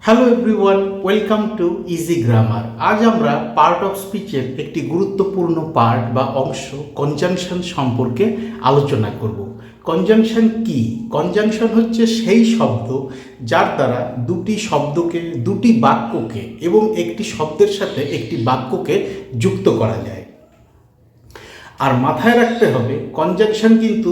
Hello everyone, welcome to easy grammar. আজ আমরা part of স্পিচের একটি গুরুত্বপূর্ণ পার্ট বা অংশ কনজাংশন সম্পর্কে আলোচনা করব। কনজাংশন কি? কনজাংশন হচ্ছে সেই শব্দ যার দ্বারা দুটি শব্দকে, দুটি বাক্যকে এবং একটি শব্দের সাথে একটি বাক্যকে যুক্ত করা যায়। আর মাথায় রাখতে হবে কনজাংশন কিন্তু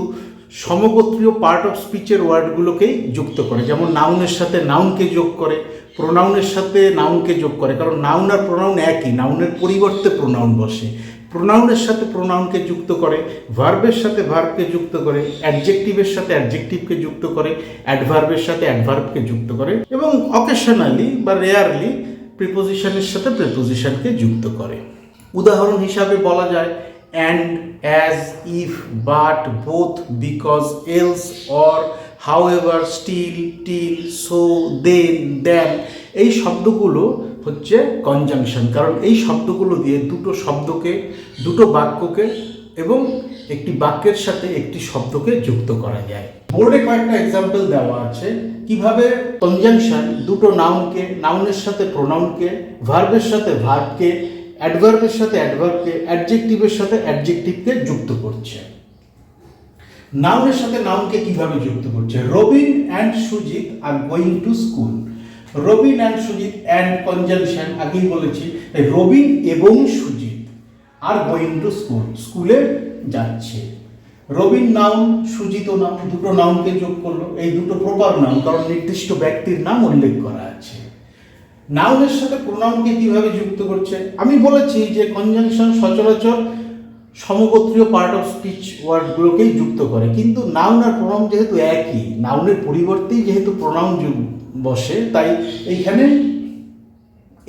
সমগোত্রীয় পার্ট অফ স্পিচের ওয়ার্ডগুলোকেই যুক্ত করে। যেমন নাউনের সাথে নাউনকে যোগ করে, প্রোনাউনের সাথে নাউনকে যোগ করে, কারণ নাউন আর প্রোনাউন একই, নাউনের পরিবর্তে প্রোনাউন বসে। প্রোনাউনের সাথে প্রোনাউনকে যুক্ত করে, ভার্বের সাথে ভার্বকে যুক্ত করে, অ্যাডজেক্টিভের সাথে অ্যাডজেক্টিভকে যুক্ত করে, অ্যাডভার্বের সাথে অ্যাডভার্বকে যুক্ত করে এবং অকেশনালি বা রেয়ারলি প্রিপোজিশনের সাথে প্রিপোজিশনকে যুক্ত করে। উদাহরণ হিসাবে বলা যায় and, as, if, but, both, because, else, or, however, still, till, so, then, then এই শব্দগুলো হচ্ছে কনজাংশন, কারণ এই শব্দগুলো দিয়ে দুটো শব্দকে, দুটো বাক্যকে এবং একটি বাক্যের সাথে একটি শব্দকে যুক্ত করা যায়। বোর্ডে কয়েকটা এক্সাম্পল দেওয়া আছে কিভাবে কনজাংশন দুটো নাউনকে, নাউনের সাথে প্রোনাউনকে, ভার্বের সাথে ভার্বকে, অ্যাডভার্বের সাথে অ্যাডভার্বকে, অ্যাডজেক্টিভের সাথে অ্যাডজেক্টিভকে যুক্ত করছে। নাউনের সাথে নাউনকে কিভাবে যুক্ত করছে? Robin and Sujit are going to school. Robin and Sujit, and conjunction আগেই বলেছি। রবিন এবং Sujit are going to school, স্কুলে যাচ্ছে। রবিন নাউন, সুজিত নাউন, দুটো নাউনকে যোগ করলো। এই দুটো প্রপার নাউন, কারণ নির্দিষ্ট ব্যক্তির নাম উল্লেখ করা আছে। নাউনের সাথে প্রোনাউনকে কিভাবে যুক্ত করছে? আমি বলেছি যে কনজাংশন সচরাচর সমগোত্রীয় পার্ট অফ স্পিচ ওয়ার্ডগুলোকেই যুক্ত করে, কিন্তু নাউন আর প্রোনাউন যেহেতু একই, নাউনের পরিবর্তেই যেহেতু প্রোনাউন বসে, তাই এইখানে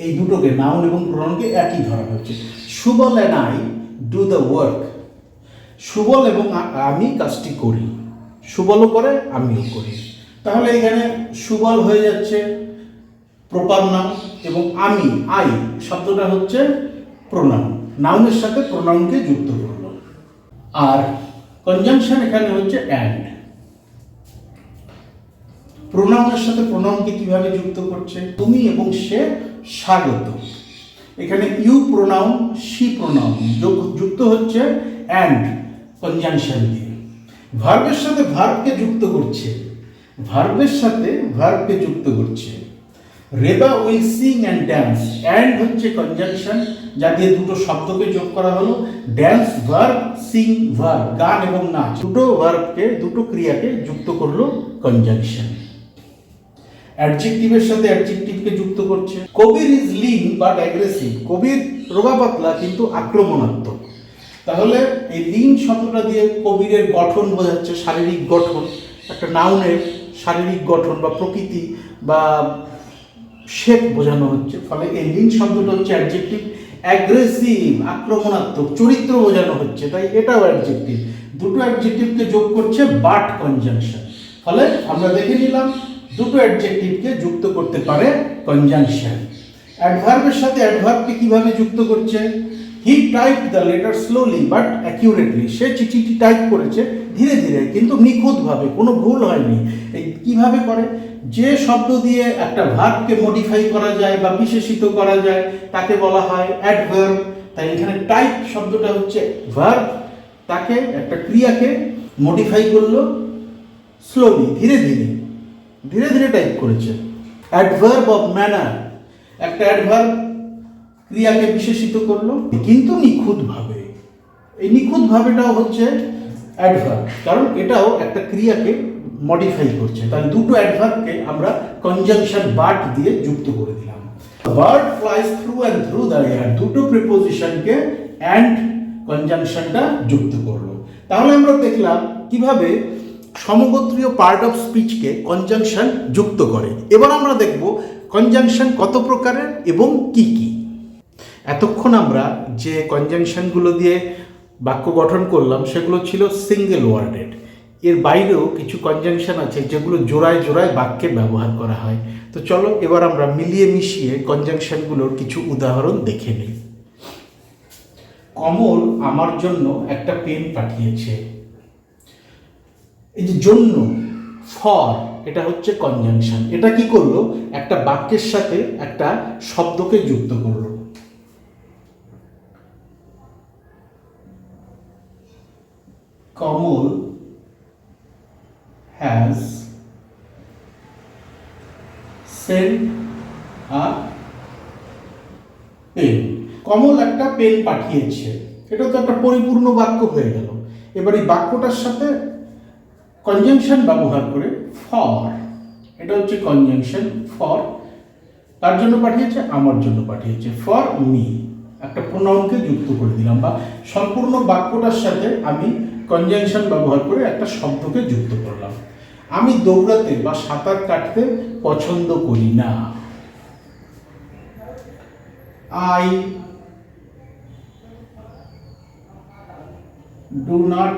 এই দুটোকে, নাউন এবং প্রোনাউনকে একই ধরা হচ্ছে। Subal and I do the work. Subal এবং আমি কাজটি করি, সুবলও করে আমিও করি। তাহলে এখানে সুবল হয়ে যাচ্ছে প্রপার নাউন এবং আমি, আই শব্দটা হচ্ছে প্রোনাউন। নাউনের সাথে প্রোনাউনকে যুক্ত করলো। আর কনজাংশন এখানে হচ্ছে অ্যান্ড। প্রোনাউনের সাথে প্রোনাউনকে কিভাবে যুক্ত করছে? তুমি এবং সে স্বাগত। এখানে ইউ প্রোনাউন, শি প্রোনাউন যুক্ত হচ্ছে অ্যান্ড কনজাংশন দিয়ে। ভার্বের সাথে ভার্বকে যুক্ত করছে, ভার্বের সাথে ভার্বকে যুক্ত করছে। Reba will sing and dance. And হচ্ছে কনজাংশন, যা দিয়ে দুটো শব্দকে যোগ করা হলো। ড্যান্স ভার্ব, সিং ভার্ব, গান এবং নাচ, দুটো ভার্বকে, দুটো ক্রিয়াকে যুক্ত করলো কনজাংশন। অ্যাডজেক্টিভের সাথে অ্যাডজেক্টিভকে যুক্ত করছে। কবির ইজ লিন বাট অ্যাগ্রেসিভ। কবির রোগা পাতলা কিন্তু আক্রমণাত্মক। তাহলে এই লিন শব্দটা দিয়ে কবিরের গঠন বোঝাচ্ছে, শারীরিক গঠন, একটা নাউনের শারীরিক গঠন বা প্রকৃতি বা শেপ বোঝানো হচ্ছে। ফলে এই লিন শব্দটা হচ্ছে অ্যাডজেক্টিভ। অ্যাগ্রেসিভ আক্রমণাত্মক, চরিত্র বোঝানো হচ্ছে, তাই এটাও অ্যাডজেক্টিভ। দুটো অ্যাডজেক্টিভকে যোগ করছে বাট কনজাংশন। ফলে আমরা দেখে নিলাম দুটো অ্যাডজেক্টিভকে যুক্ত করতে পারে কনজাংশন। অ্যাডভার্বের সাথে অ্যাডভার্বকে কিভাবে যুক্ত করছে? He typed the letter slowly but accurately. সে চিঠিটি টাইপ করেছে ধীরে ধীরে কিন্তু নিখুঁতভাবে, কোনো ভুল হয়নি। এই কিভাবে করে? যে শব্দ দিয়ে একটা ভার্বকে মডিফাই করা যায় বা বিশেষিত করা যায় তাকে বলা হয় অ্যাডভার্ব। তাই এখানে টাইপ শব্দটা হচ্ছে ভার্ব, তাকে, একটা ক্রিয়াকে মডিফাই করলো স্লোলি, ধীরে ধীরে, ধীরে ধীরে টাইপ করেছে। অ্যাডভার্ব অফ ম্যানার, একটা অ্যাডভার্ব ক্রিয়াকে বিশেষিত করলো কিন্তু নিখুঁতভাবে। এই নিখুঁতভাবেটাও হচ্ছে অ্যাডভার্ব, কারণ এটাও একটা ক্রিয়াকে মডিফাই করছে। তাহলে দুটো অ্যাডভার্বকে আমরা কনজাংশন বাট দিয়ে যুক্ত করে দিলাম। Bird flies through and through the air, দুটো প্রিপোজিশনকে অ্যান্ড কনজাংশনটা যুক্ত করলো। তাহলে আমরা দেখলাম কিভাবে সমগোত্রীয় পার্ট অফ স্পিচকে কনজাংশন যুক্ত করে। এবার আমরা দেখব কনজাংশন কত প্রকারের এবং কি কি। এতক্ষণ আমরা যে কনজাংশনগুলো দিয়ে বাক্য গঠন করলাম সেগুলো ছিল সিঙ্গেল ওয়ার্ডেড। এর বাইরেও কিছু কনজাংশন আছে যেগুলো জোড়ায় জোড়ায় বাক্যে ব্যবহার করা হয়। তো চলো এবার আমরা মিলিয়ে মিশিয়ে কনজাংশনগুলোর কিছু উদাহরণ দেখে নিই। কমল আমার জন্য একটা পেন পাঠিয়েছে। এই যে জন্য, ফর, এটা হচ্ছে কনজাংশন। এটা কি করলো, একটা বাক্যের সাথে একটা শব্দকে যুক্ত করলো। কমল হ্যাজ সেন্ট আ পেন। কমল একটা পেন পাঠিয়েছে, এটা তো একটা পরিপূর্ণ বাক্য হয়ে গেল। এবার এই বাক্যটার সাথে কনজাংশন ব্যবহার করে ফর, এটা হচ্ছে কনজাংশন ফর, তার জন্য পাঠিয়েছে, আমার জন্য পাঠিয়েছে, ফর মি, একটা প্রোনাউনকে যুক্ত করে দিলাম, বা সম্পূর্ণ বাক্যটার সাথে আমি কনজাংশন ব্যবহার করে একটা শব্দকে যুক্ত করলাম। আমি দৌড়াতে বা সাঁতার কাটতে পছন্দ করি না। I do not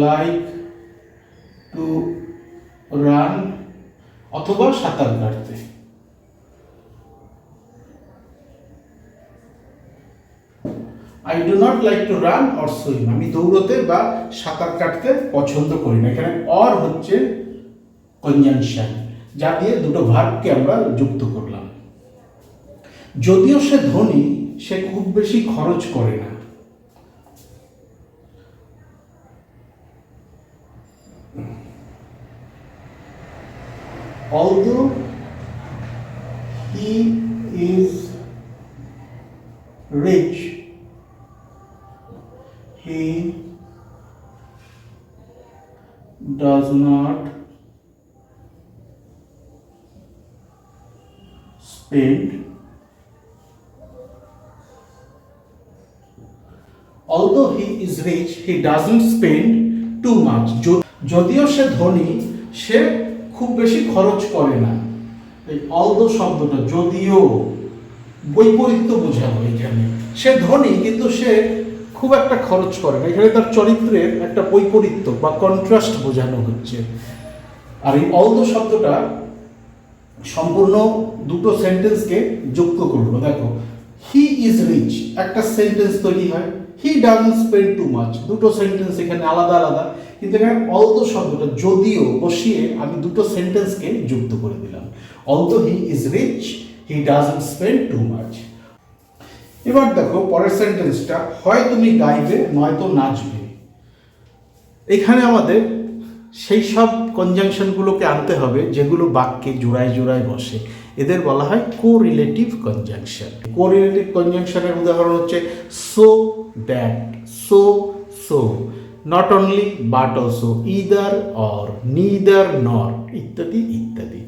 like to run অথবা সাঁতার কাটতে। I do not like to run or swim, আমি দৌড়তে বা সাঁতার কাটতে পছন্দ করি না। এখানে অর হচ্ছে কনজাংশন, যা দিয়ে দুটো ভার্বকে আমরা যুক্ত করলাম। যদিও সে ধনী, সে খুব বেশি খরচ করে না। Although he is rich, he does not spend although he is rich, he doesn't spend too much. যদিও সে ধনী, সে খুব বেশি খরচ করে না। এই although শব্দটা যদিও বৈপরীত্য বোঝানো। এখানে সে ধনী কিন্তু সে খুব একটা খরচ করে না, এখানে তার চরিত্রের একটা বৈপরীত্য বা কন্ট্রাস্ট বোঝানো হচ্ছে। আর এই although শব্দটা সম্পূর্ণ দুটো সেন্টেন্সকে যুক্ত করলো। দেখো, হি ইজ রিচ, একটা সেন্টেন্স তৈরি হয়, হি ডাজন্ট স্পেন্ড টু মাচ, দুটো সেন্টেন্স এখানে আলাদা আলাদা, কিন্তু এখানে অলদো শব্দটা যদিও বসিয়ে আমি দুটো সেন্টেন্সকে যুক্ত করে দিলাম। Although he is rich, he doesn't spend too much. এবার দেখো পরের সেন্টেন্সটা, হয় তুমি গাইবে নয়তো নাচবে। এখানে আমাদের সেই সব কনজাংশনগুলোকে আনতে হবে যেগুলো বাক্যে জোড়ায় জোড়ায় বসে। এদের বলা হয় কোরিলেটিভ কনজাংশন। কোরিলেটিভ কনজাংশনের উদাহরণ হচ্ছে so that, so so, not only but also, either or, neither নর, ইত্যাদি ইত্যাদি।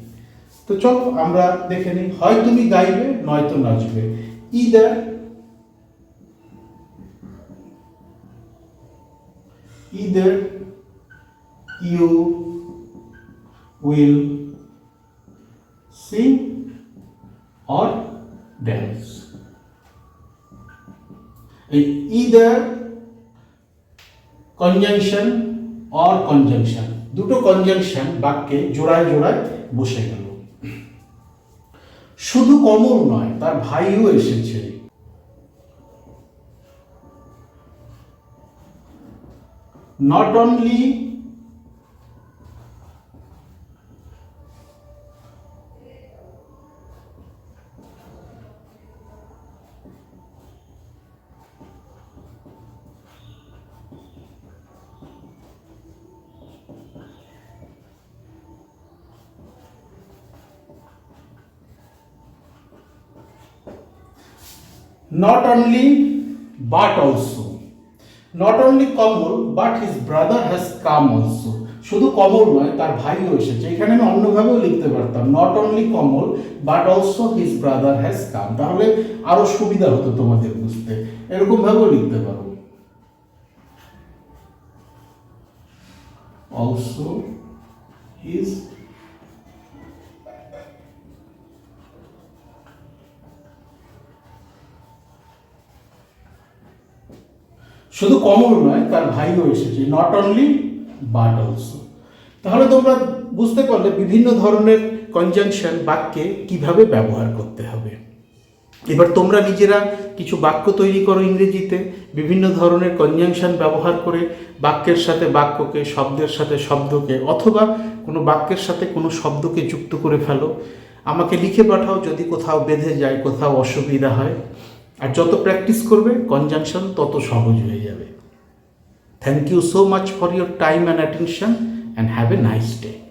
তো চলো আমরা দেখে নিই। হয় তুমি গাইবে নয়তো নাচবে। Either you will sing or dance. Either conjunction or conjunction, দুটো কনজাংশন বাক্যে জোড়ায় জোড়ায় বসে গেল। শুধু কমল নয়, তার ভাইও এসেছে। Not only not only but also, not only Kamal but his brother has come also, শুধু কমল নয় তার ভাইও এসেছে। এখানে আমি অন্যভাবেও লিখতে পারতাম, not only Kamal but also his brother has come, তাহলে আরো সুবিধা হতো তোমাদের বুঝতে। এরকম ভাবেও লিখতে পারো, also his শুধু কমল নয় তার ভাইও এসেছে, নট অনলি বাট অলসো। তাহলে তোমরা বুঝতে পারলে বিভিন্ন ধরনের কনজাংশন বাক্যে কিভাবে ব্যবহার করতে হবে। এবার তোমরা নিজেরা কিছু বাক্য তৈরি করো ইংরেজিতে, বিভিন্ন ধরনের কনজাংশন ব্যবহার করে বাক্যের সাথে বাক্যকে, শব্দের সাথে শব্দকে, অথবা কোনো বাক্যের সাথে কোনো শব্দকে যুক্ত করে ফেলো। আমাকে লিখে পাঠাও যদি কোথাও বেঁধে যায়, কোথাও অসুবিধা হয়। আর যত প্র্যাকটিস করবে কনজাংশন তত সহজ হয়ে যাবে। Thank you so much for your time and attention, and have a nice day.